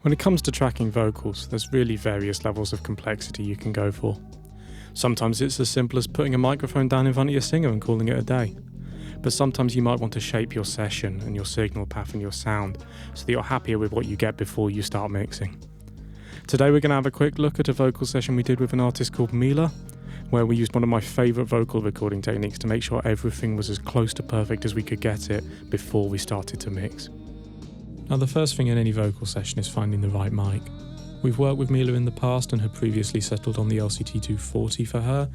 When it comes to tracking vocals, there's really various levels of complexity you can go for. Sometimes it's as simple as putting a microphone down in front of your singer and calling it a day. But sometimes you might want to shape your session and your signal path and your sound so that you're happier with what you get before you start mixing. Today we're going to have a quick look at a vocal session we did with an artist called Milla, where we used one of my favourite vocal recording techniques to make sure everything was as close to perfect as we could get it before we started to mix. Now, the first thing in any vocal session is finding the right mic. We've worked with Milla in the past and had previously settled on the LCT240 for her,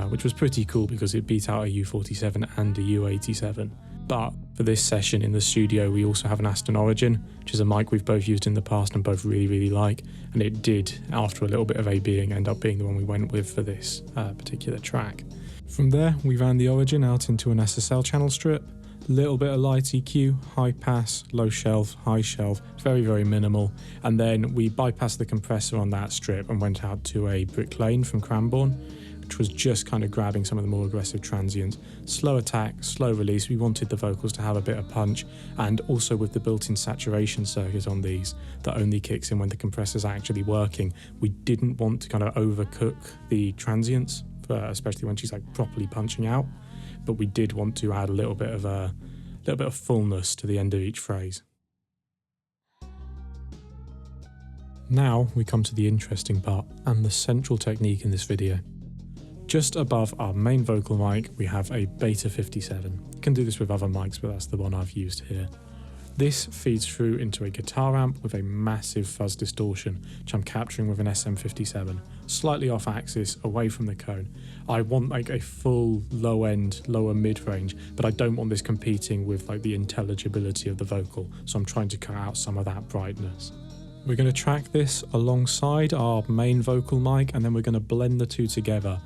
which was pretty cool because it beat out a U47 and a U87. But for this session in the studio, we also have an Aston Origin, which is a mic we've both used in the past and both really like. And it did, after a little bit of A-Bing, end up being the one we went with for this particular track. From there, we ran the Origin out into an SSL channel strip. Little bit of light EQ, high pass, low shelf, high shelf, very minimal. And then we bypassed the compressor on that strip and went out to a Brick Lane from Cranbourne, which was just kind of grabbing some of the more aggressive transients. Slow attack, slow release. We wanted the vocals to have a bit of punch, and also with the built-in saturation circuit on these that only kicks in when the compressor's actually working, we didn't want to kind of overcook the transients, especially when she's like properly punching out. But we did want to add a little bit of fullness to the end of each phrase. Now we come to the interesting part and the central technique in this video. Just above our main vocal mic, we have a Beta 57. You can do this with other mics, but that's the one I've used here. This feeds through into a guitar amp with a massive fuzz distortion, which I'm capturing with an SM57, slightly off axis, away from the cone. I want like a full low end, lower mid range, but I don't want this competing with like the intelligibility of the vocal, so I'm trying to cut out some of that brightness. We're going to track this alongside our main vocal mic, and then we're going to blend the two together.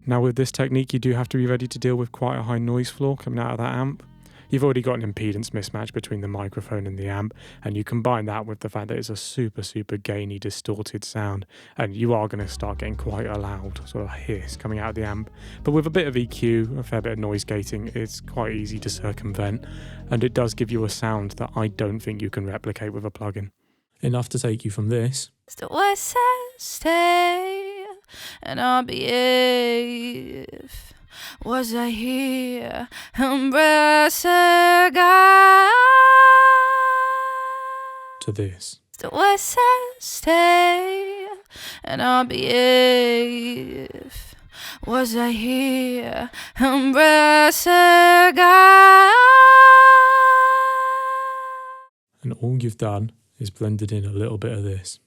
Now with this technique, you do have to be ready to deal with quite a high noise floor coming out of that amp. You've already got an impedance mismatch between the microphone and the amp, and you combine that with the fact that it's a super gainy, distorted sound, and you are going to start getting quite a loud sort of hiss coming out of the amp. But with a bit of EQ, a fair bit of noise gating, it's quite easy to circumvent, and it does give you a sound that I don't think you can replicate with a plugin. Enough to take you from this The West says stay, and I'll behave. Was I here, embrace a guy? to this. The West says stay, and I'll behave. Was I here, embrace a guy? And all you've done is blended in a little bit of this.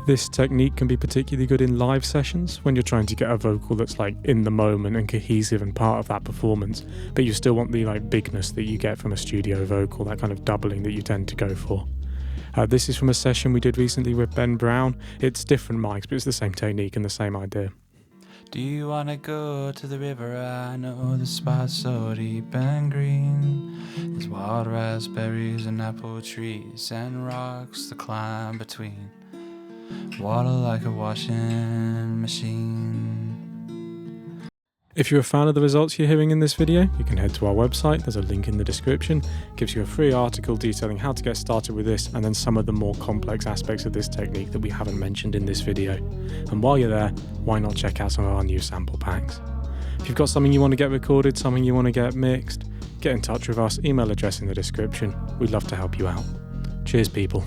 This technique can be particularly good in live sessions when you're trying to get a vocal that's like in the moment and cohesive and part of that performance, but you still want the like bigness that you get from a studio vocal, that kind of doubling that you tend to go for. This is from a session we did recently with Ben Brown. It's different mics, but it's the same technique and the same idea. Do you wanna go to the river? I know the spot's so deep and green. There's wild raspberries and apple trees and rocks to climb between. Water like a washing machine. If you're a fan of the results you're hearing in this video, you can head to our website. There's a link in the description. It gives you a free article detailing how to get started with this, and then some of the more complex aspects of this technique that we haven't mentioned in this video. And while you're there, why not check out some of our new sample packs? If you've got something you want to get recorded, something you want to get mixed, get in touch with us. Email address in the description. We'd love to help you out. Cheers, people.